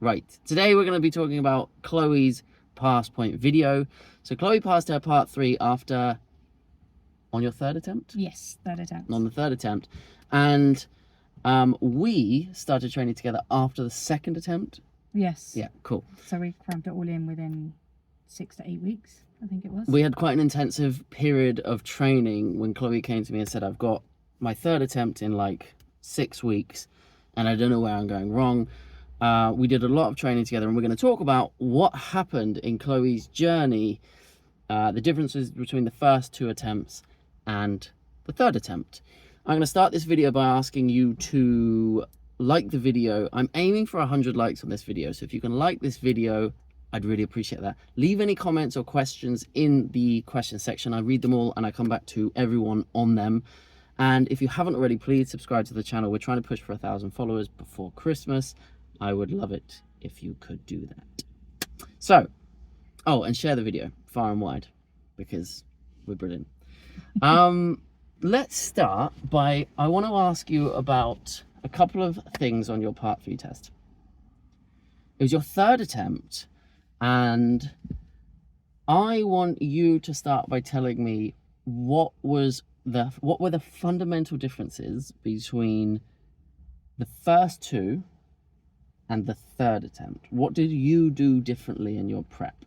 Right, today we're going to be talking about Chloe's pass point video. So Chloe passed her part 3 after, on your third attempt? Yes, third attempt. On the third attempt. And we started training together after the second attempt. Yes. Yeah, cool. So we crammed it all in within 6 to 8 weeks, I think it was. We had quite an intensive period of training when Chloe came to me and said, I've got my third attempt in like 6 weeks and I don't know where I'm going wrong. We did a lot of training together, and we're going to talk about what happened in Chloe's journey, the differences between the first 2 attempts and the third attempt. I'm going to start this video by asking you to like the video. I'm aiming for 100 likes on this video, so if you can like this video, I'd really appreciate that. Leave any comments or questions in the question section. I read them all and I come back to everyone on them. And if you haven't already, please subscribe to the channel. We're trying to push for 1,000 followers before Christmas. I would love it if you could do that. So, oh, and share the video far and wide because we're brilliant. Let's start by, I want to ask you about a couple of things on your part 3 test. It was your third attempt, and I want you to start by telling me what were the fundamental differences between the first 2 and the third attempt. What did you do differently in your prep?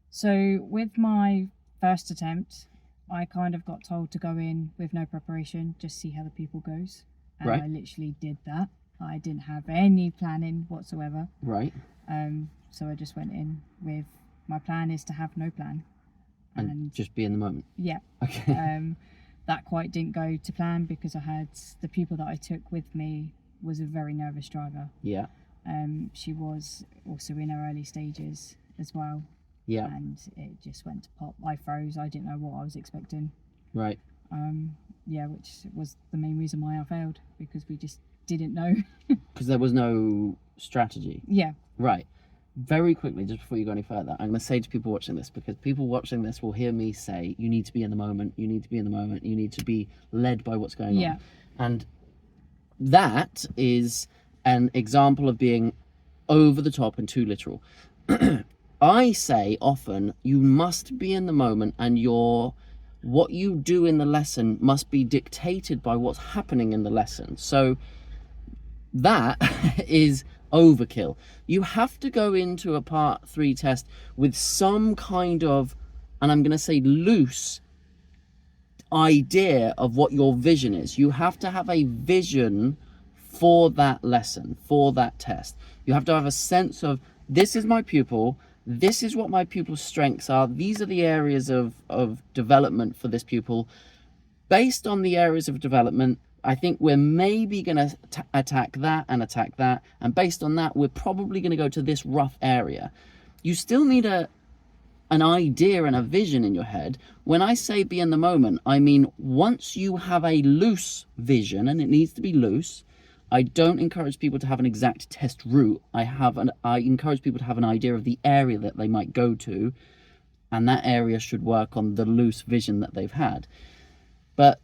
So with my first attempt, I kind of got told to go in with no preparation, just see how the pupil goes. And Right. I literally did that. I didn't have any planning whatsoever. Right. So I just went in with, my plan is to have no plan. And just be in the moment. Yeah. Okay. That quite didn't go to plan because I had the pupil that I took with me was a very nervous driver. Yeah. She was also in her early stages as well. Yeah. And it just went to pop. I froze. I didn't know what I was expecting. Right. Yeah, which was the main reason why I failed, because we just didn't know. Because there was no strategy. Yeah. Right. Very quickly, just before you go any further, I'm going to say to people watching this, because people watching this will hear me say, you need to be in the moment, you need to be in the moment, you need to be led by what's going on. And that is an example of being over the top and too literal. I say often, you must be in the moment, and what you do in the lesson must be dictated by what's happening in the lesson. So that is overkill. You have to go into a part 3 test with some kind of, and I'm going to say loose, idea of what your vision is. You have to have a vision for that lesson, for that test. You have to have a sense of, this is my pupil, this is what my pupil's strengths are, these are the areas of development for this pupil. Based on the areas of development, I think we're maybe going to attack that, and based on that, we're probably going to go to this rough area. You still need an idea and a vision in your head. When I say be in the moment, I mean once you have a loose vision, and it needs to be loose. I don't encourage people to have an exact test route. I encourage people to have an idea of the area that they might go to, and that area should work on the loose vision that they've had. But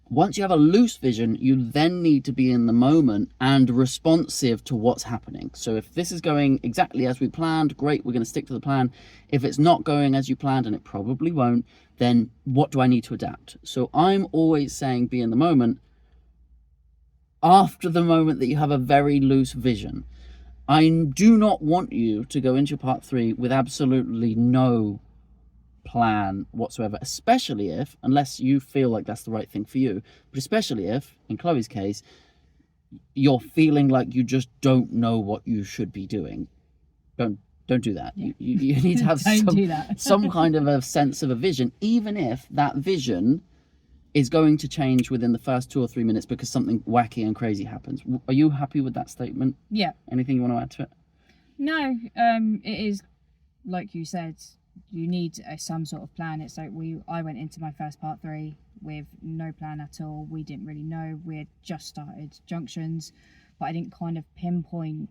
once you have a loose vision, you then need to be in the moment and responsive to what's happening. So if this is going exactly as we planned, great, we're going to stick to the plan. If it's not going as you planned, and it probably won't, then what do I need to adapt? So I'm always saying be in the moment after the moment that you have a very loose vision. I do not want you to go into your part 3 with absolutely no plan whatsoever, especially if, unless you feel like that's the right thing for you, but especially if, in Chloe's case, you're feeling like you just don't know what you should be doing. Don't do that. Yeah. You need to have some kind of a sense of a vision, even if that vision is going to change within the first 2 or 3 minutes because something wacky and crazy happens. Are you happy with that statement? Yeah. Anything you want to add to it? No, it is, like you said, you need some sort of plan. It's like I went into my first part 3 with no plan at all. We didn't really know. We had just started junctions, but I didn't kind of pinpoint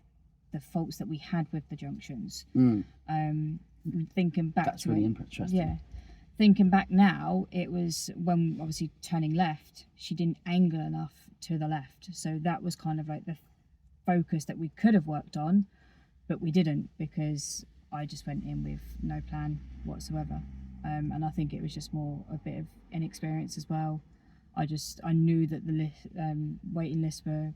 the faults that we had with the junctions. Thinking back, that's really interesting. Yeah. Thinking back now, it was when obviously turning left, she didn't angle enough to the left. So that was kind of like the focus that we could have worked on. but we didn't, because I just went in with no plan whatsoever. And I think it was just more a bit of inexperience as well. I knew that the waiting lists were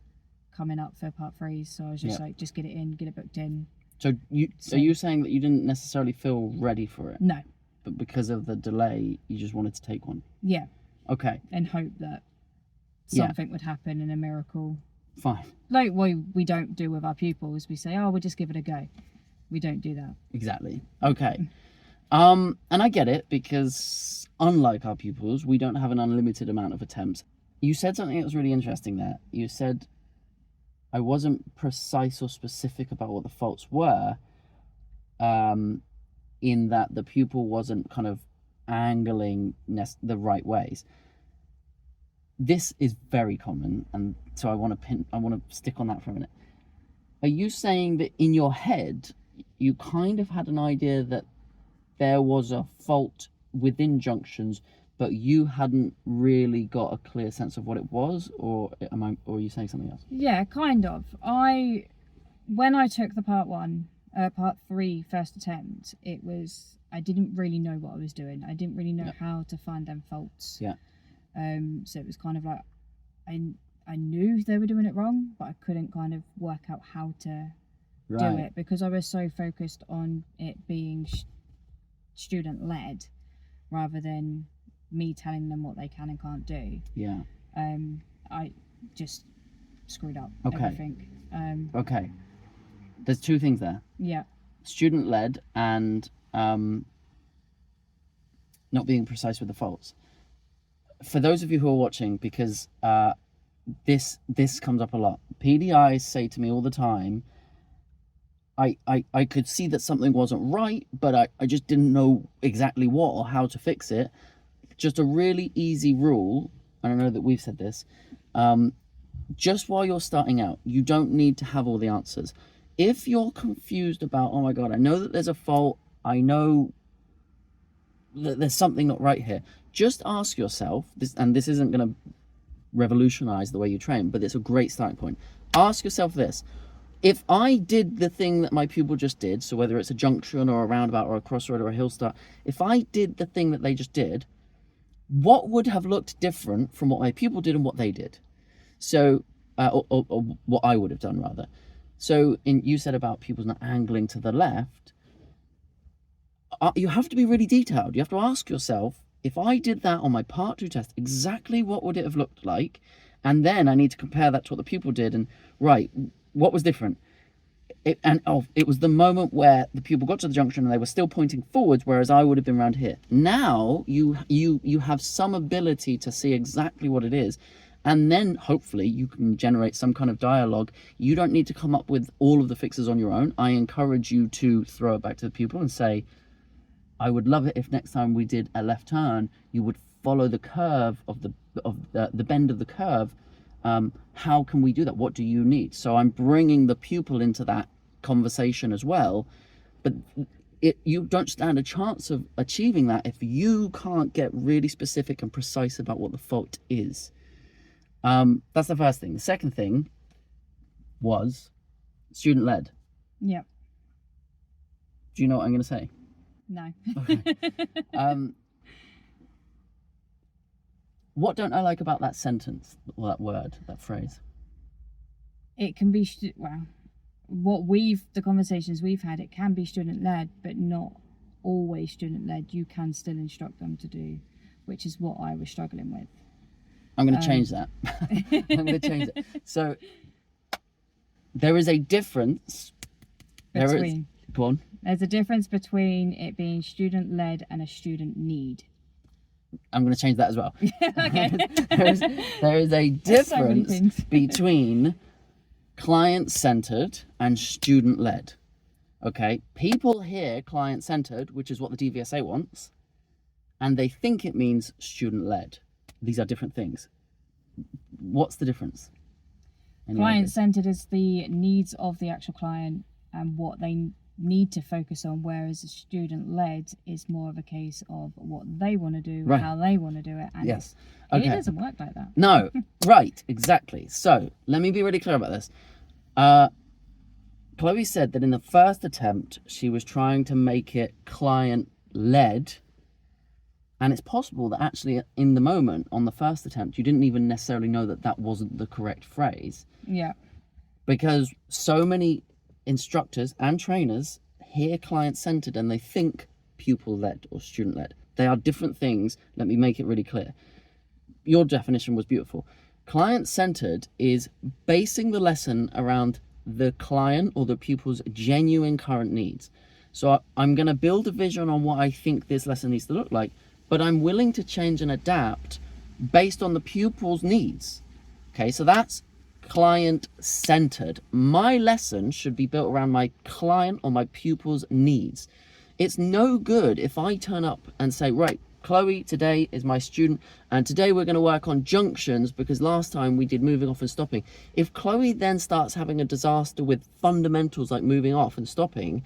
coming up for part 3, so I was just like, just get it in, get it booked in. So are you saying that you didn't necessarily feel ready for it? No. But because of the delay, you just wanted to take one? Yeah. Okay. And hope that something would happen in a miracle. Fine. Like we don't do with our pupils. We say, oh, we'll just give it a go. We don't do that. Exactly. Okay. And I get it, because unlike our pupils, we don't have an unlimited amount of attempts. You said something that was really interesting there. You said I wasn't precise or specific about what the faults were, in that the pupil wasn't kind of angling the right ways. This is very common, and so I want to stick on that for a minute. Are you saying that in your head you kind of had an idea that there was a fault within junctions, but you hadn't really got a clear sense of what it was, or are you saying something else? Yeah, kind of. When I took the part 3 first attempt, I didn't really know what I was doing. I didn't really know how to find them faults. Yeah. So it was kind of like I knew they were doing it wrong, but I couldn't kind of work out how to do it, because I was so focused on it being student led rather than me telling them what they can and can't do. Yeah. I just screwed up everything. Okay. There's two things there. Yeah. Student led and not being precise with the faults. For those of you who are watching, because this comes up a lot, PDIs say to me all the time, I could see that something wasn't right, but I just didn't know exactly what or how to fix it. Just a really easy rule, and I know that we've said this, just while you're starting out, you don't need to have all the answers. If you're confused about, oh my God, I know that there's a fault, I know that there's something not right here, just ask yourself, this isn't going to revolutionize the way you train, but it's a great starting point. Ask yourself this: if I did the thing that my pupil just did, so whether it's a junction or a roundabout or a crossroad or a hill start, if I did the thing that they just did, what would have looked different from what my pupil did and what they did? So, or what I would have done, rather. So, you said about pupils not angling to the left. You have to be really detailed. You have to ask yourself, if I did that on my part 2 test, exactly what would it have looked like? And then I need to compare that to what the pupil did. And right, what was different? It was the moment where the pupil got to the junction and they were still pointing forwards, whereas I would have been around here. Now you have some ability to see exactly what it is. And then hopefully you can generate some kind of dialogue. You don't need to come up with all of the fixes on your own. I encourage you to throw it back to the pupil and say, I would love it if next time we did a left turn, you would follow the curve of the bend of the curve. How can we do that? What do you need? So I'm bringing the pupil into that conversation as well. But you don't stand a chance of achieving that if you can't get really specific and precise about what the fault is. That's the first thing. The second thing was student-led. Yeah. Do you know what I'm going to say? No. Okay. What don't I like about that sentence, or that word, that phrase? It can be, the conversations we've had, it can be student-led, but not always student-led. You can still instruct them to do, which is what I was struggling with. I'm going to change that. I'm going to change it. So there is a difference. Go on. There's a difference between it being student-led and a student need. I'm going to change that as well. Okay. there is a difference between client-centered and student-led. Okay? People hear client-centered, which is what the DVSA wants, and they think it means student-led. These are different things. What's the difference? Client-centered is the needs of the actual client and what they need to focus on, whereas a student-led is more of a case of what they want to do, how they want to do it, and yes, it doesn't work like that. No, right, exactly. So let me be really clear about this. Chloe said that in the first attempt, she was trying to make it client-led. And it's possible that actually in the moment, on the first attempt, you didn't even necessarily know that that wasn't the correct phrase. Yeah. Because so many instructors and trainers hear client-centered and they think pupil-led or student-led. They are different things. Let me make it really clear. Your definition was beautiful. Client-centered is basing the lesson around the client or the pupil's genuine current needs. So I'm going to build a vision on what I think this lesson needs to look like, but I'm willing to change and adapt based on the pupil's needs. Okay, so that's client-centered. My lesson should be built around my client or my pupil's needs. It's no good if I turn up and say, right, Chloe today is my student, and today we're going to work on junctions because last time we did moving off and stopping. If Chloe then starts having a disaster with fundamentals like moving off and stopping,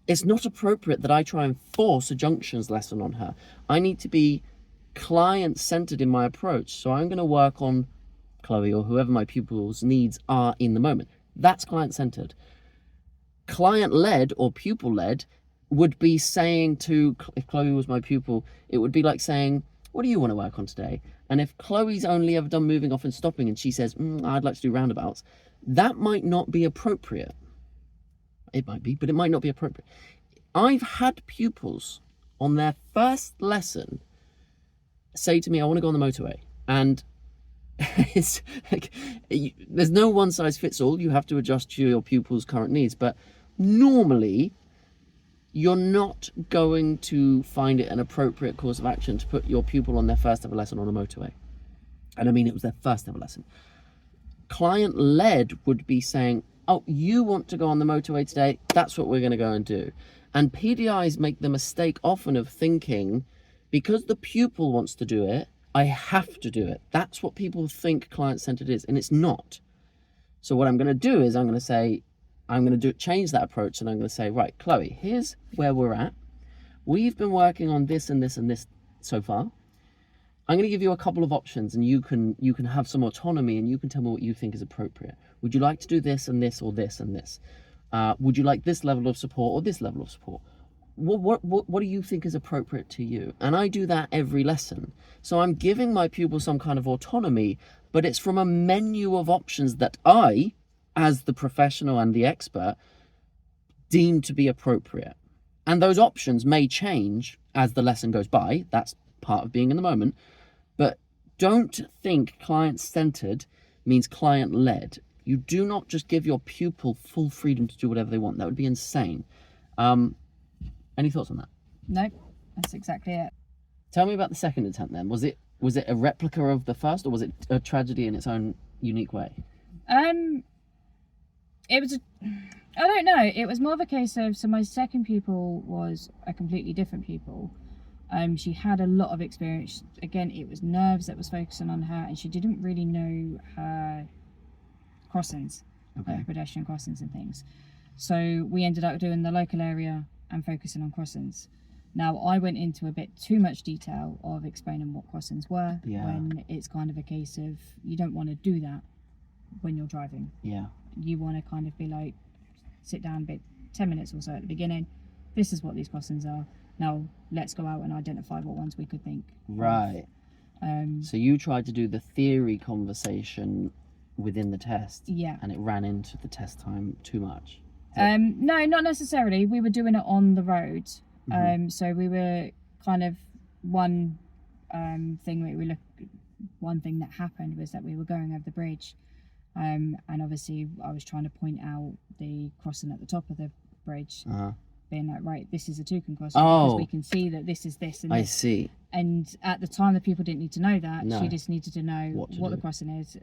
it's not appropriate that I try and force a junctions lesson on her. I need to be client-centered in my approach. So I'm going to work on Chloe or whoever my pupil's needs are in the moment. That's client-centered. Client-led or pupil-led would be saying to, if Chloe was my pupil, it would be like saying, what do you want to work on today? And if Chloe's only ever done moving off and stopping and she says, I'd like to do roundabouts, that might not be appropriate. It might be, but it might not be appropriate. I've had pupils on their first lesson say to me, I want to go on the motorway. And it's like, there's no one size fits all. You have to adjust to your pupil's current needs. But normally, you're not going to find it an appropriate course of action to put your pupil on their first ever lesson on a motorway. And I mean, it was their first ever lesson. Client-led would be saying, oh, you want to go on the motorway today? That's what we're going to go and do. And PDIs make the mistake often of thinking, because the pupil wants to do it, I have to do it. That's what people think client-centered is, and it's not. So what I'm going to do is I'm going to say, change that approach, and I'm going to say, right, Chloe, here's where we're at. We've been working on this and this and this so far. I'm going to give you a couple of options, and you can have some autonomy, and you can tell me what you think is appropriate. Would you like to do this and this or this and this? Would you like this level of support or this level of support? What do you think is appropriate to you? And I do that every lesson. So I'm giving my pupil some kind of autonomy, but it's from a menu of options that I, as the professional and the expert, deem to be appropriate. And those options may change as the lesson goes by. That's part of being in the moment. But don't think client-centered means client-led. You do not just give your pupil full freedom to do whatever they want. That would be insane. Any thoughts on that? No, that's exactly it. Tell me about the second attempt then. Was it a replica of the first, or was it a tragedy in its own unique way? It was I don't know. It was more of a case of, so my second pupil was a completely different pupil. She had a lot of experience. Again, it was nerves that was focusing on her, and she didn't really know her crossings, pedestrian crossings and things. So we ended up doing the local area and focusing on crossings. Now, I went into a bit too much detail of explaining what crossings were, when it's kind of a case of, you don't want to do that when you're driving. Yeah. You want to kind of be like, sit down a bit, 10 minutes or so at the beginning. This is what these crossings are. Now, let's go out and identify what ones we could think. Right. So you tried to do the theory conversation within the test. Yeah. And it ran into the test time too much. No, not necessarily. We were doing it on the road. Mm-hmm. So we were kind of one thing that happened was that we were going over the bridge, and obviously I was trying to point out the crossing at the top of the bridge, being like, right, this is a toucan crossing because we can see that this is this and this. I see. And at the time, the people didn't need to know that. No. She just needed to know what the crossing is.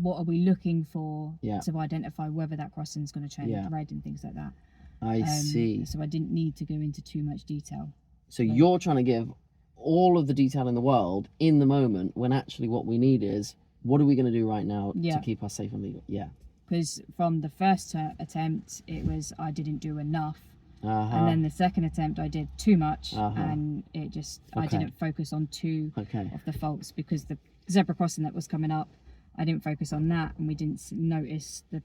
What are we looking for to identify whether that crossing is going to change red and things like that. I see. So I didn't need to go into too much detail. So you're trying to give all of the detail in the world in the moment, when actually what we need is, what are we going to do right now to keep us safe and legal? Yeah. Because from the first attempt, it was I didn't do enough. And then the second attempt, I did too much. And it just, I didn't focus on two of the faults, because the zebra crossing that was coming up, I didn't focus on that, and we didn't notice the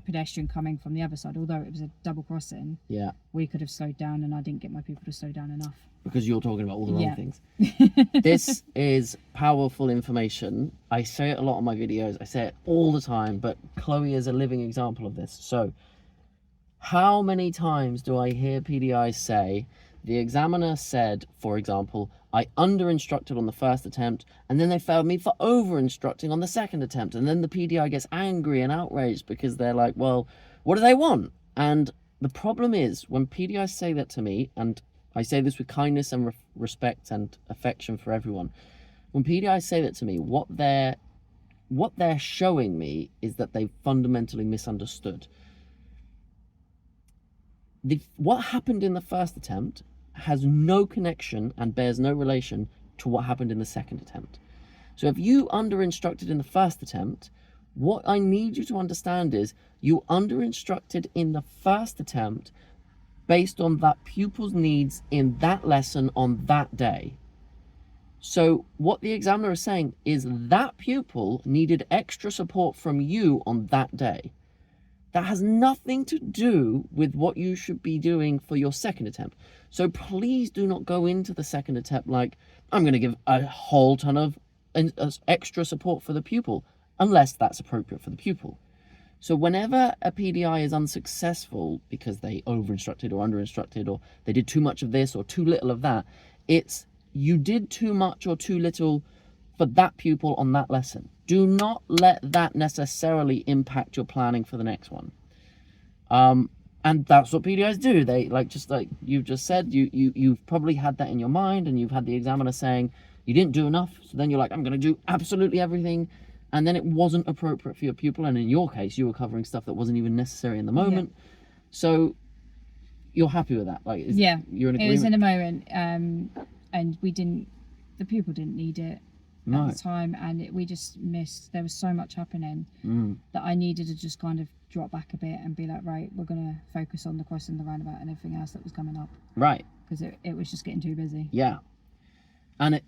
pedestrian coming from the other side, although it was a double crossing, Yeah. we could have slowed down, and I didn't get my people to slow down enough. Because you're talking about all the wrong Yeah. things. This is powerful information. I say it a lot on my videos. I say it all the time, but Chloe is a living example of this. So, how many times do I hear PDIs say, the examiner said, for example, I under-instructed on the first attempt, and then they failed me for over-instructing on the second attempt, and then the PDI gets angry and outraged because they're like, well, what do they want? And the problem is, when PDIs say that to me, and I say this with kindness and respect and affection for everyone, when PDIs say that to me, what they're showing me is that they've fundamentally misunderstood. What happened in the first attempt has no connection and bears no relation to what happened in the second attempt. So if you under-instructed in the first attempt, what I need you to understand is you under-instructed in the first attempt based on that pupil's needs in that lesson on that day. So what the examiner is saying is that pupil needed extra support from you on that day. That has nothing to do with what you should be doing for your second attempt. So please do not go into the second attempt like, I'm going to give a whole ton of extra support for the pupil, unless that's appropriate for the pupil. So whenever a PDI is unsuccessful because they over-instructed or under-instructed, or they did too much of this or too little of that, it's you did too much or too little for that pupil on that lesson. Do not let that necessarily impact your planning for the next one. And that's what PDIs do. They just like you've just said, you've probably had that in your mind, and you've had the examiner saying you didn't do enough. So then you're like, I'm going to do absolutely everything. And then it wasn't appropriate for your pupil. And in your case, you were covering stuff that wasn't even necessary in the moment. Yeah. So you're happy with that? Like, yeah, you're in agreement? It was in a moment. And the pupil didn't need it at the time, and we just missed. There was so much happening that I needed to just kind of drop back a bit and be like, right, we're gonna focus on the crossing, the roundabout, and everything else that was coming up. Right. Because it was just getting too busy. Yeah. And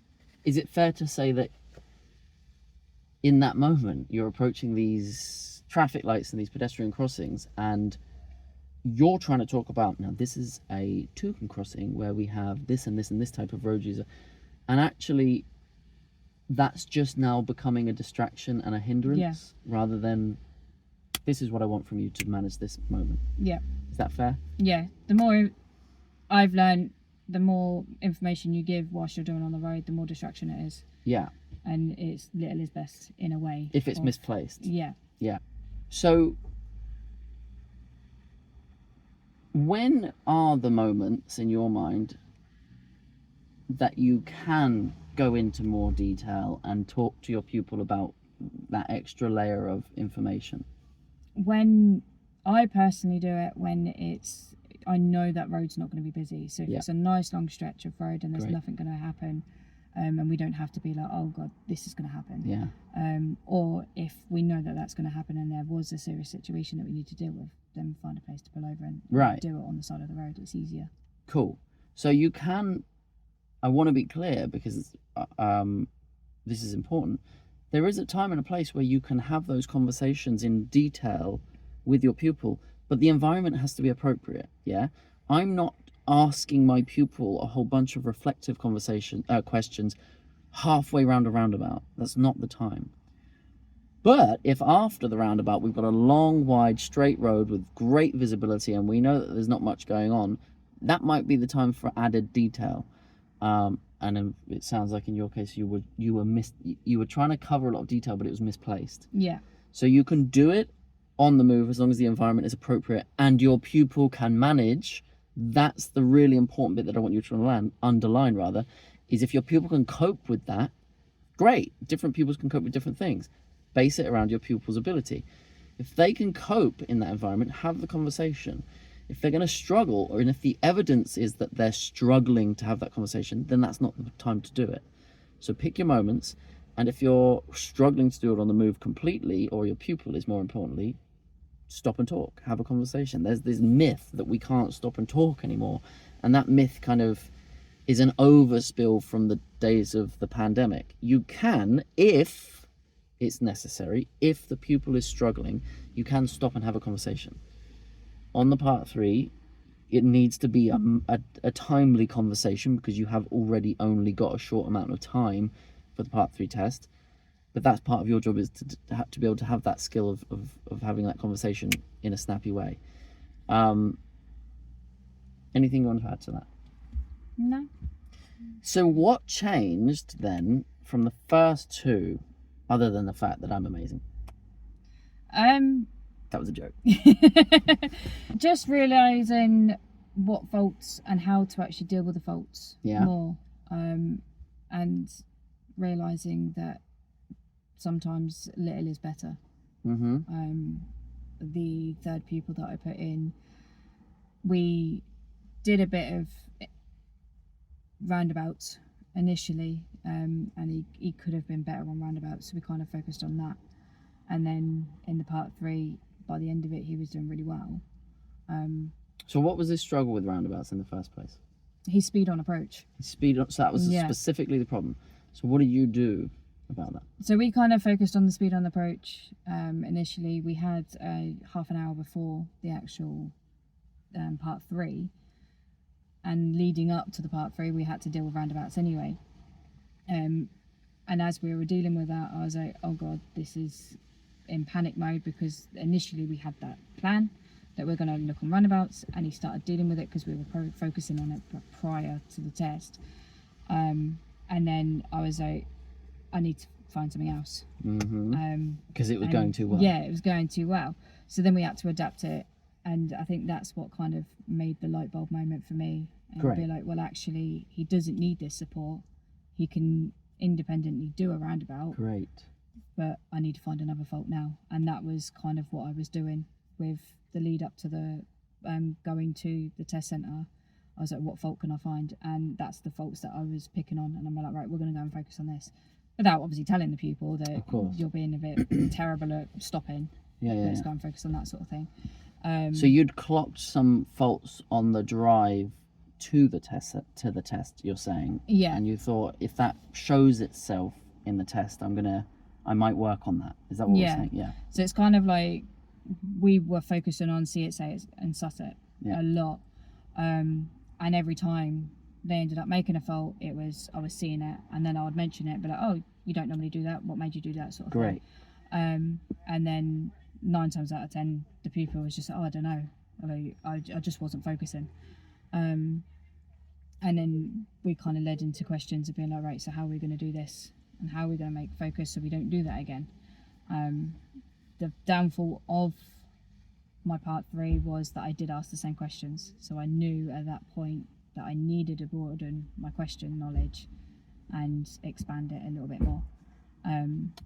is it fair to say that in that moment you're approaching these traffic lights and these pedestrian crossings, and you're trying to talk about, now this is a toucan crossing where we have this and this and this type of road user, and actually that's just now becoming a distraction and a hindrance rather than this is what I want from you to manage this moment. Yeah. Is that fair? Yeah. The more I've learned, the more information you give whilst you're doing on the road, the more distraction it is. Yeah. And it's little is best in a way. If it's misplaced. Yeah. Yeah. So when are the moments in your mind that you can go into more detail and talk to your pupil about that extra layer of information? When I personally do it, when I know that road's not going to be busy. So if it's a nice long stretch of road and there's nothing going to happen, and we don't have to be like, oh God, this is going to happen. Yeah. Or if we know that that's going to happen and there was a serious situation that we need to deal with, then find a place to pull over and do it on the side of the road. It's easier. Cool. So you can, I want to be clear because this is important. There is a time and a place where you can have those conversations in detail with your pupil, but the environment has to be appropriate. Yeah. I'm not asking my pupil a whole bunch of reflective questions halfway round a roundabout. That's not the time. But if after the roundabout we've got a long, wide, straight road with great visibility and we know that there's not much going on, that might be the time for added detail. And it sounds like in your case you were trying to cover a lot of detail, but it was misplaced. Yeah. So you can do it on the move as long as the environment is appropriate and your pupil can manage. That's the really important bit that I want you to underline rather, is if your pupil can cope with that, great. Different pupils can cope with different things. Base it around your pupil's ability. If they can cope in that environment, have the conversation. If they're going to struggle, or if the evidence is that they're struggling to have that conversation, then that's not the time to do it. So pick your moments, and if you're struggling to do it on the move completely, or your pupil is more importantly, stop and talk, have a conversation. There's this myth that we can't stop and talk anymore, and that myth kind of is an overspill from the days of the pandemic. You can if it's necessary. If the pupil is struggling, you can stop and have a conversation. On the part 3, it needs to be a timely conversation, because you have already only got a short amount of time for the part 3 test. But that's part of your job, is to be able to have that skill of having that conversation in a snappy way. Anything you want to add to that? No. So what changed then from the first 2, other than the fact that I'm amazing? That was a joke. Just realising what faults and how to actually deal with the faults more. And realising that sometimes little is better. The third pupil that I put in, we did a bit of roundabouts initially, and he could have been better on roundabouts, so we kind of focused on that. And then in the part 3, by the end of it, he was doing really well. So what was his struggle with roundabouts in the first place? His speed on approach. Speed up, so that was specifically the problem. So what did you do about that? So we kind of focused on the speed on approach. Initially, we had half an hour before the actual part 3, and leading up to the part 3, we had to deal with roundabouts anyway. And as we were dealing with that, I was like, oh God, this is in panic mode, because initially we had that plan that we're going to look on roundabouts, and he started dealing with it because we were focusing on it prior to the test. And then I was like, I need to find something else. Because it was going too well. Yeah, it was going too well. So then we had to adapt it, and I think that's what kind of made the light bulb moment for me. And be like, well, actually, he doesn't need this support. He can independently do a roundabout. Great. But I need to find another fault now. And that was kind of what I was doing with the lead up to the going to the test centre. I was like, what fault can I find? And that's the faults that I was picking on. And I'm like, right, we're going to go and focus on this. Without obviously telling the pupil that you're being a bit terrible at stopping. Let's go and focus on that sort of thing. So you'd clocked some faults on the drive to the test, you're saying? Yeah. And you thought, if that shows itself in the test, I might work on that. Is that what we're saying? Yeah. So it's kind of like we were focusing on see it, say it, and suss it a lot. And every time they ended up making a fault, I was seeing it, and then I would mention it, be like, oh, you don't normally do that. What made you do that, sort of thing. And then 9 times out of 10, the pupil was just, oh, I don't know. I just wasn't focusing. And then we kind of led into questions of being like, right, so how are we going to do this? And how are we going to make focus so we don't do that again? The downfall of my part 3 was that I did ask the same questions. So I knew at that point that I needed to broaden my question knowledge and expand it a little bit more.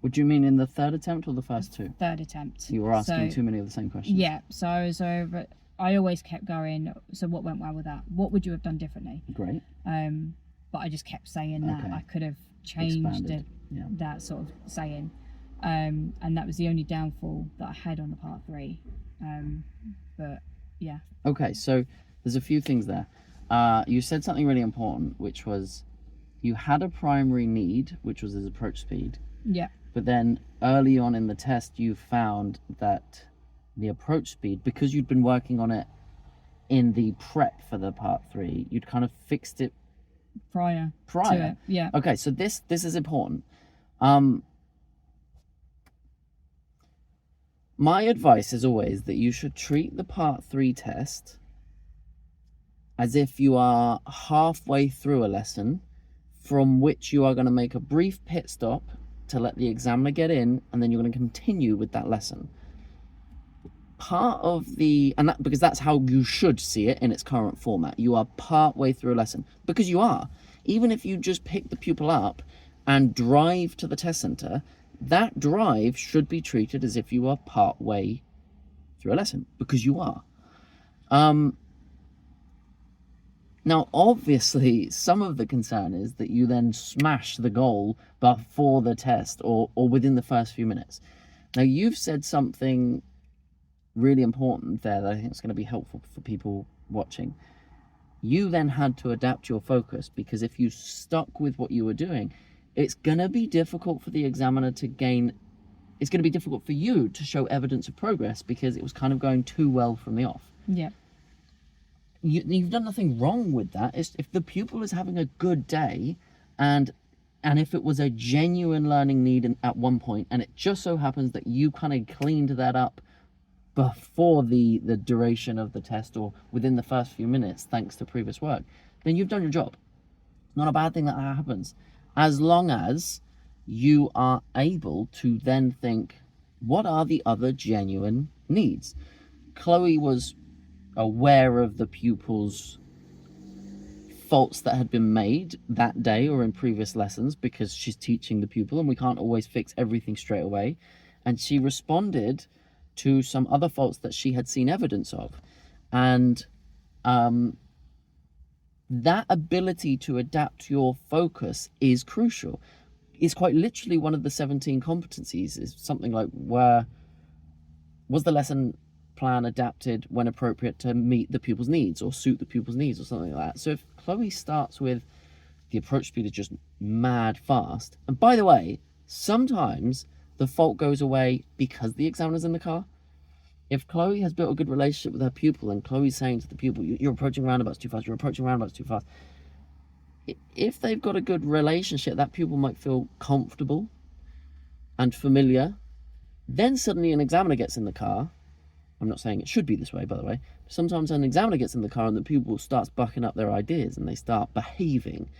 What do you mean, in the third attempt or the first 2? Third attempt. You were asking too many of the same questions. Yeah, so I was over. I always kept going, so what went well with that? What would you have done differently? Great. But I just kept saying that. I could have changed that sort of saying. And that was the only downfall that I had on the part 3. But yeah. Okay, so there's a few things there. You said something really important, which was you had a primary need, which was his approach speed. Yeah. But then early on in the test, you found that the approach speed, because you'd been working on it in the prep for the part 3, you'd kind of fixed it prior to it. Yeah. Okay, so this is important. My advice is always that you should treat the part 3 test as if you are halfway through a lesson, from which you are going to make a brief pit stop to let the examiner get in, and then you're going to continue with that lesson. Because that's how you should see it in its current format. You are part way through a lesson, because you are. Even if you just pick the pupil up and drive to the test centre, that drive should be treated as if you are part way through a lesson, because you are. Now, obviously, some of the concern is that you then smash the goal before the test or within the first few minutes. Now, you've said something really important there that I think is going to be helpful for people watching. You then had to adapt your focus, because if you stuck with what you were doing, it's going to be difficult for the examiner to gain it's going to be difficult for you to show evidence of progress because it was kind of going too well from the off. Yeah. You've done nothing wrong with that. It's, if the pupil is having a good day, and if it was a genuine learning need at one point, and it just so happens that you kind of cleaned that up before the duration of the test or within the first few minutes, thanks to previous work, then you've done your job. Not a bad thing that happens, as long as you are able to then think, what are the other genuine needs? Chloe was aware of the pupil's faults that had been made that day or in previous lessons, because she's teaching the pupil and we can't always fix everything straight away. And she responded to some other faults that she had seen evidence of. And that ability to adapt your focus is crucial. It's quite literally one of the 17 competencies. Is something like, where was the lesson plan adapted when appropriate to meet the pupil's needs or suit the pupil's needs or something like that. So if Chloe starts with the approach speed is just mad fast, and by the way, sometimes the fault goes away because the examiner's in the car. If Chloe has built a good relationship with her pupil and Chloe's saying to the pupil, you're approaching roundabouts too fast, you're approaching roundabouts too fast, if they've got a good relationship, that pupil might feel comfortable and familiar. Then suddenly an examiner gets in the car. I'm not saying it should be this way, by the way. Sometimes an examiner gets in the car and the pupil starts bucking up their ideas and they start behaving.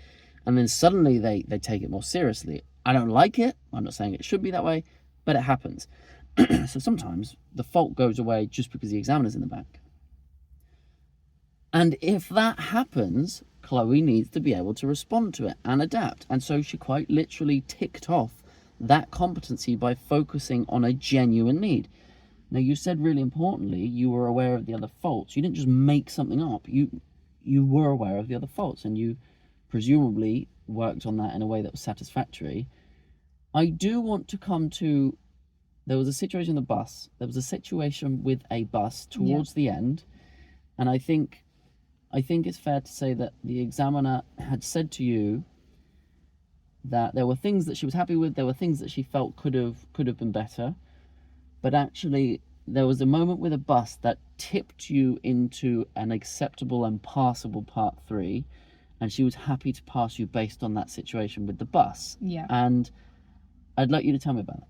And then suddenly they take it more seriously. I don't like it. I'm not saying it should be that way, but it happens. So sometimes the fault goes away just because the examiner's in the back. And if that happens, Chloe needs to be able to respond to it and adapt. And so she quite literally ticked off that competency by focusing on a genuine need. Now, you said really importantly, you were aware of the other faults. You didn't just make something up. You were aware of the other faults, and you presumably worked on that in a way that was satisfactory. I do want to come to, there was a situation in the bus. There was a situation with a bus towards the end, and I think it's fair to say that the examiner had said to you that there were things that she was happy with, there were things that she felt could have been better. But actually, there was a moment with a bus that tipped you into an acceptable and passable part 3, and she was happy to pass you based on that situation with the bus. Yeah. And I'd like you to tell me about it.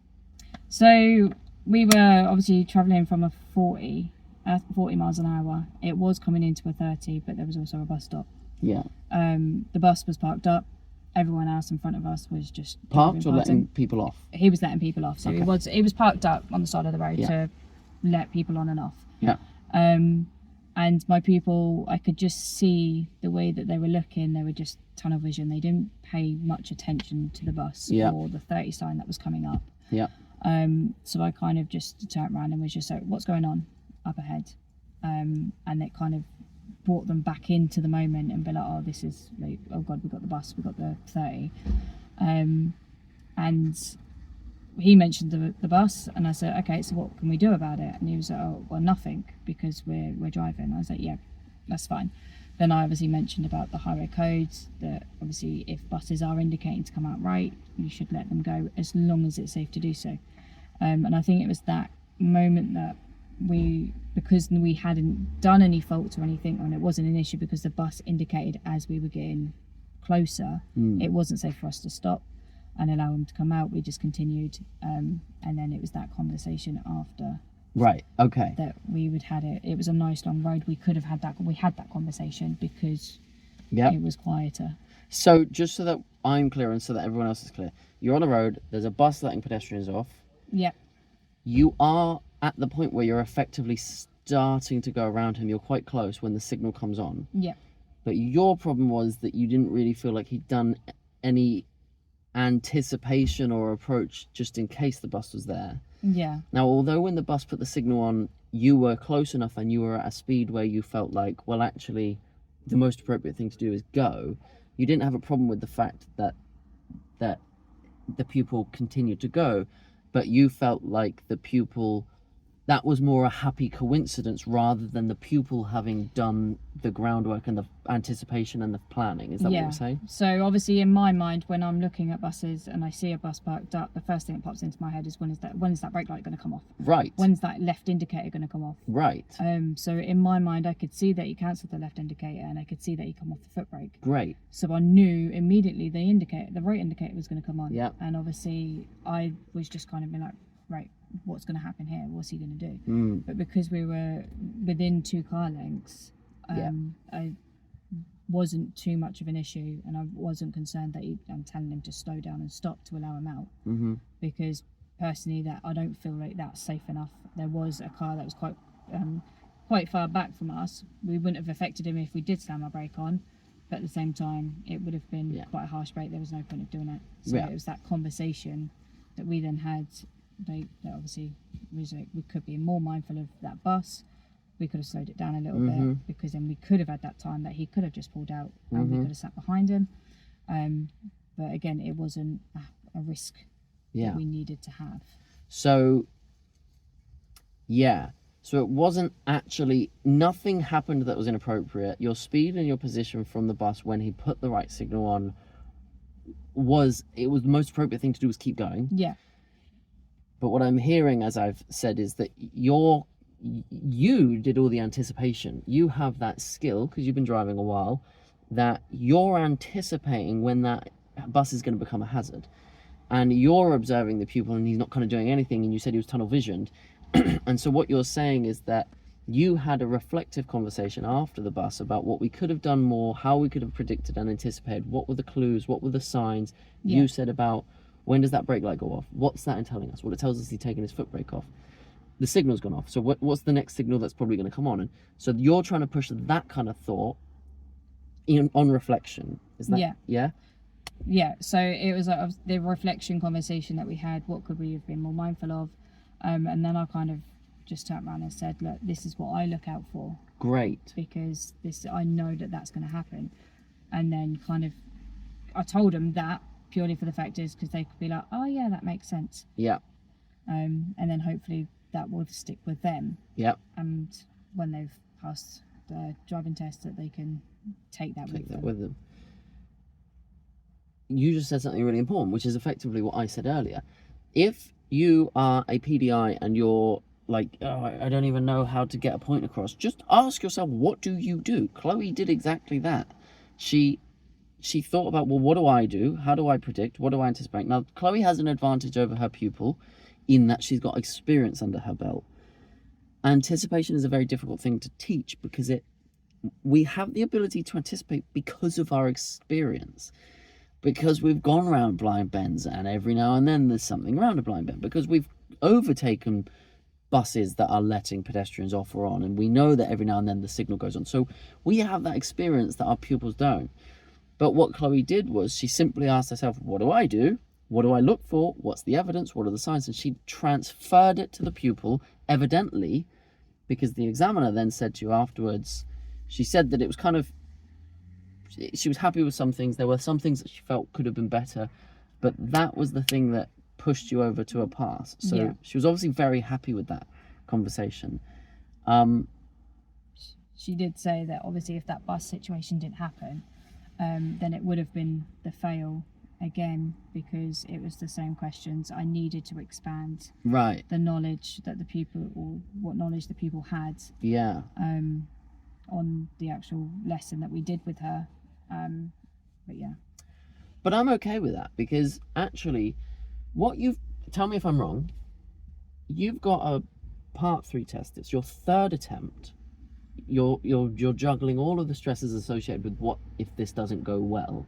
So we were obviously travelling from a 40 miles an hour. It was coming into a 30, but there was also a bus stop. Yeah. The bus was parked up. Everyone else in front of us was just parked or letting people off? He was letting people off. So okay. it was parked up on the side of the road to let people on and off. Yeah. And my pupil, I could just see the way that they were looking. They were just tunnel vision. They didn't pay much attention to the bus or the 30 sign that was coming up. Yeah. So I kind of just turned around and was just like, what's going on up ahead? And it kind of brought them back into the moment and be like, oh, this is like, oh god, we've got the bus, we've got the 30. And he mentioned the bus, and I said, okay, so what can we do about it? And he was like, oh, well, nothing, because we're driving. I was like, yeah, that's fine. Then I obviously mentioned about the highway codes, that obviously if buses are indicating to come out right, you should let them go as long as it's safe to do so. And I think it was that moment that because we hadn't done any faults or anything, and it wasn't an issue because the bus indicated as we were getting closer, it wasn't safe for us to stop and allow them to come out. We just continued, and then it was that conversation after. Right. Okay. That we would had it. It was a nice long road. We could have had that. We had that conversation because it was quieter. So just so that I'm clear and so that everyone else is clear, you're on a road. There's a bus letting pedestrians off. Yeah. You are at the point where you're effectively starting to go around him. You're quite close when the signal comes on. Yeah. But your problem was that you didn't really feel like he'd done any anticipation or approach just in case the bus was there. Yeah. Now, although when the bus put the signal on, you were close enough and you were at a speed where you felt like, well, actually, the most appropriate thing to do is go, you didn't have a problem with the fact that the pupil continued to go, but you felt like the pupil, that was more a happy coincidence rather than the pupil having done the groundwork and the anticipation and the planning. Is that what you're saying? So obviously in my mind, when I'm looking at buses and I see a bus parked up, the first thing that pops into my head is when is that brake light going to come off? Right. When's that left indicator going to come off? Right. So in my mind, I could see that he cancelled the left indicator and I could see that he come off the foot brake. Great. So I knew immediately the right indicator was going to come on. Yeah. And obviously I was just kind of being like, right, what's going to happen here? What's he going to do? But because we were within 2 car lengths, I wasn't too much of an issue, and I wasn't concerned that I'm telling him to slow down and stop to allow him out. Because personally, that I don't feel like that's safe enough. There was a car that was quite far back from us. We wouldn't have affected him if we did slam our brake on, but at the same time, it would have been quite a harsh brake. There was no point of doing it. So it was that conversation that we then had. That obviously was like, we could be more mindful of that bus. We could have slowed it down a little bit, because then we could have had that time that he could have just pulled out and we could have sat behind him. But again, it wasn't a risk that we needed to have. So it wasn't actually, nothing happened that was inappropriate. Your speed and your position from the bus when he put the right signal on was the most appropriate thing to do was keep going. Yeah. But what I'm hearing, as I've said, is that you did all the anticipation. You have that skill, because you've been driving a while, that you're anticipating when that bus is going to become a hazard. And you're observing the pupil and he's not kind of doing anything, and you said he was tunnel visioned. And so what you're saying is that you had a reflective conversation after the bus about what we could have done more, how we could have predicted and anticipated, what were the clues, what were the signs. You said about, when does that brake light go off? What's that in telling us? Well, it tells us he's taken his foot brake off. The signal's gone off. So what's the next signal that's probably going to come on? And so you're trying to push that kind of thought on reflection. Is that? Yeah. Yeah. So it was like the reflection conversation that we had. What could we have been more mindful of? And then I kind of just turned around and said, look, this is what I look out for. Great. Because I know that that's going to happen. And then kind of, I told them that purely for the fact is because they could be like, oh yeah, that makes sense. Yeah. And then hopefully that will stick with them. Yeah. And when they've passed the driving test, that they can take that with them. You just said something really important, which is effectively what I said earlier. If you are a PDI and you're like, oh, I don't even know how to get a point across, just ask yourself, what do you do? Chloe did exactly that. She thought about, well, what do I do? How do I predict? What do I anticipate? Now, Chloe has an advantage over her pupil in that she's got experience under her belt. Anticipation is a very difficult thing to teach because we have the ability to anticipate because of our experience. Because we've gone round blind bends and every now and then there's something around a blind bend. Because we've overtaken buses that are letting pedestrians off or on, and we know that every now and then the signal goes on. So we have that experience that our pupils don't. But what Chloe did was she simply asked herself, what do I do? What do I look for? What's the evidence? What are the signs? And she transferred it to the pupil, evidently, because the examiner then said to you afterwards, she said that it was kind of, she was happy with some things. There were some things that she felt could have been better, but that was the thing that pushed you over to a pass. So she was obviously very happy with that conversation. She did say that obviously if that bus situation didn't happen, then it would have been the fail again, because it was the same questions. I needed to expand the knowledge that the pupil, or what knowledge the pupil had on the actual lesson that we did with her. But I'm okay with that, because actually tell me if I'm wrong, you've got a part 3 test. It's your 3rd attempt. You're juggling all of the stresses associated with what if this doesn't go well,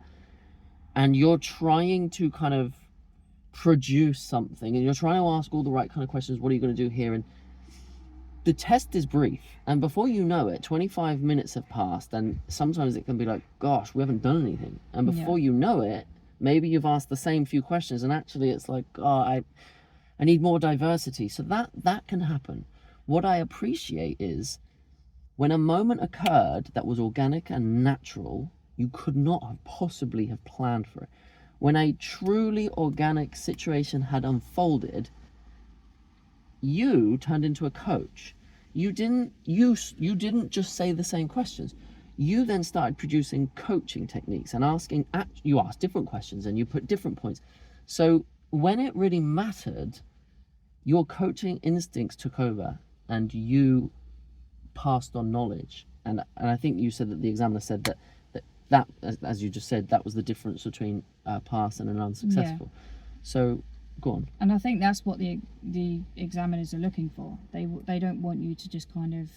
and you're trying to kind of produce something, and you're trying to ask all the right kind of questions. What are you going to do here? And the test is brief, and before you know it, 25 minutes have passed, and sometimes it can be like, gosh, we haven't done anything. And before you know it, maybe you've asked the same few questions, and actually it's like, oh, I need more diversity. So that can happen. What I appreciate is when a moment occurred that was organic and natural, you could not have possibly have planned for it. When a truly organic situation had unfolded, you turned into a coach. You didn't just say the same questions. You then started producing coaching techniques and you asked different questions and you put different points. So when it really mattered, your coaching instincts took over and you passed on knowledge. And I think you said that the examiner said that as you just said, that was the difference between a pass and an unsuccessful. So go on. And I think that's what the examiners are looking for. They don't want you to just kind of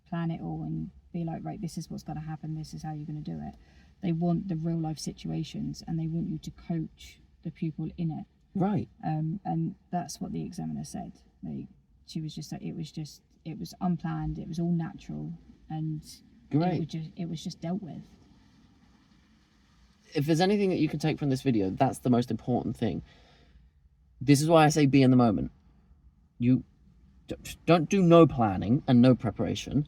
plan it all and be like, right, this is what's going to happen, this is how you're going to do it. They want the real life situations and they want you to coach the pupil in it. Right. And that's what the examiner said. She was just like, it was unplanned, it was all natural, and great. It was just dealt with. If there's anything that you can take from this video, that's the most important thing. This is why I say be in the moment. You don't do no planning and no preparation,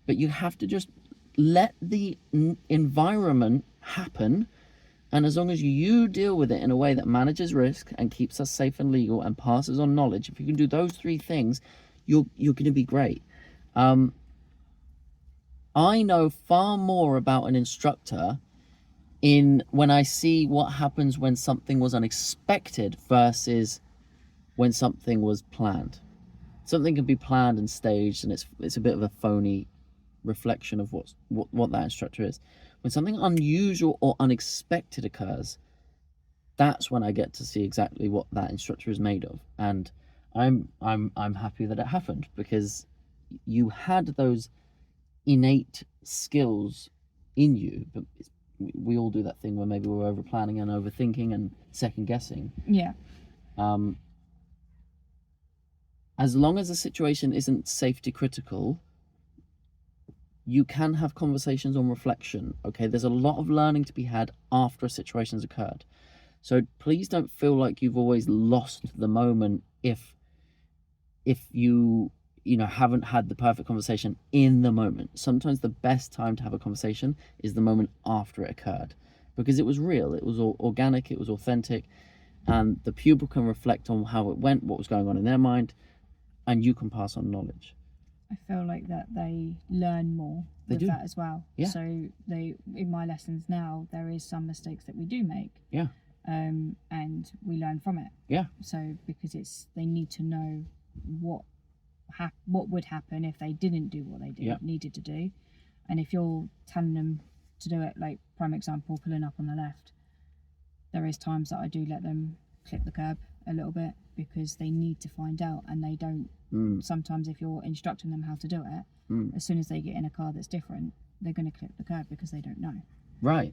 but you have to just let the environment happen. And as long as you deal with it in a way that manages risk and keeps us safe and legal and passes on knowledge, if you can do those three things, you're going to be great. I know far more about an instructor when I see what happens when something was unexpected versus when something was planned. Something can be planned and staged, and it's a bit of a phony reflection of what that instructor is. When something unusual or unexpected occurs, that's when I get to see exactly what that instructor is made of. And I'm happy that it happened, because you had those innate skills in you, but we all do that thing where maybe we're over planning and overthinking and second guessing. Yeah. As long as the situation isn't safety critical, you can have conversations on reflection. Okay, there's a lot of learning to be had after a situation's occurred. So please don't feel like you've always lost the moment if you haven't had the perfect conversation in the moment. Sometimes the best time to have a conversation is the moment after it occurred, because it was real, it was organic, it was authentic, and the pupil can reflect on how it went, what was going on in their mind, and you can pass on knowledge. I feel like that they learn more with that as well. Yeah. So in my lessons now, there is some mistakes that we do make. Yeah. And we learn from it. Yeah. So because they need to know what would happen if they didn't do what they needed to do. And if you're telling them to do it, like prime example, pulling up on the left, there is times that I do let them clip the curb a little bit, because they need to find out, and they don't. Sometimes if you're instructing them how to do it, as soon as they get in a car that's different, they're going to clip the curb because they don't know. Right.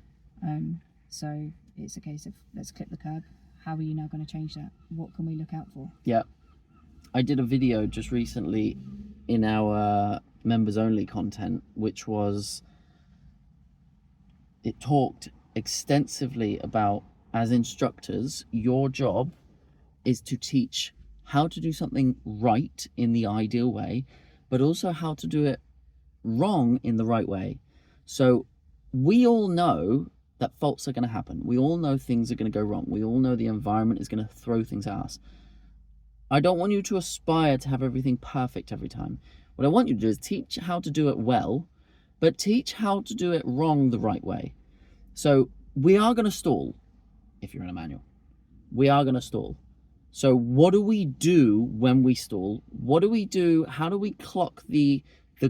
So it's a case of, let's clip the curb. How are you now going to change that? What can we look out for? Yeah. I did a video just recently in our members only content, which was, it talked extensively about, as instructors, your job is to teach how to do something right in the ideal way, but also how to do it wrong in the right way. So we all know that faults are going to happen. We all know things are going to go wrong. We all know the environment is going to throw things at us. I don't want you to aspire to have everything perfect every time. What I want you to do is teach how to do it well, but teach how to do it wrong the right way. So we are going to stall. If you're in a manual, we are going to stall. So what do we do when we stall? What do we do? How do we clock the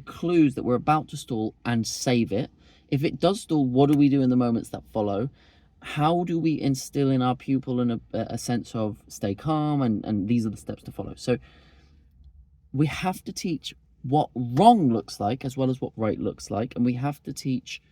clues that we're about to stall and save it? If it does stall, what do we do in the moments that follow? How do we instill in our pupil a sense of stay calm, and these are the steps to follow? So we have to teach what wrong looks like as well as what right looks like, and we have to teach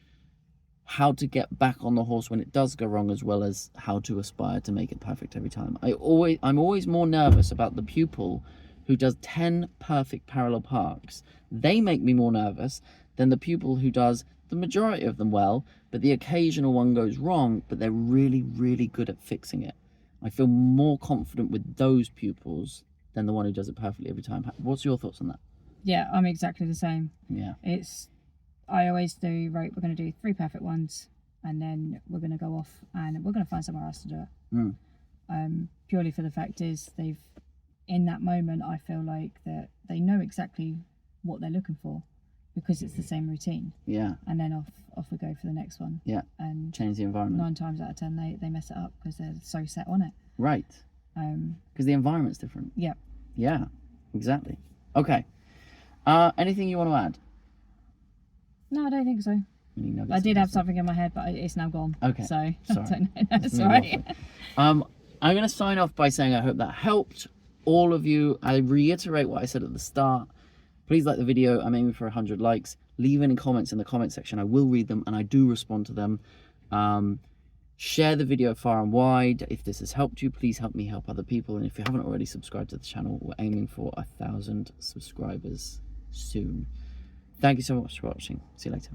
how to get back on the horse when it does go wrong, as well as how to aspire to make it perfect every time. I'm always more nervous about the pupil who does 10 perfect parallel parks. They make me more nervous than the pupil who does the majority of them well, but the occasional one goes wrong, but they're really, really good at fixing it. I feel more confident with those pupils than the one who does it perfectly every time. What's your thoughts on that? Yeah, I'm exactly the same. Yeah. I always do, right, we're going to do 3 perfect ones, and then we're going to go off and we're going to find somewhere else to do it. Purely for the fact is they've in that moment, I feel like that they know exactly what they're looking for because it's the same routine. Yeah. And then off we go for the next one. Yeah. And Change the environment. 9 times out of 10, they mess it up because they're so set on it. Right. Because the environment's different. Yeah. Yeah, exactly. Okay. Anything you want to add? No, I don't think so. I did have something in my head, but it's now gone. Okay. So I Sorry. don't know. That's all right. I'm going to sign off by saying I hope that helped all of you. I reiterate what I said at the start. Please like the video. I'm aiming for 100 likes. Leave any comments in the comment section. I will read them and I do respond to them. Share the video far and wide. If this has helped you, please help me help other people. And if you haven't already subscribed to the channel, we're aiming for 1,000 subscribers soon. Thank you so much for watching. See you later.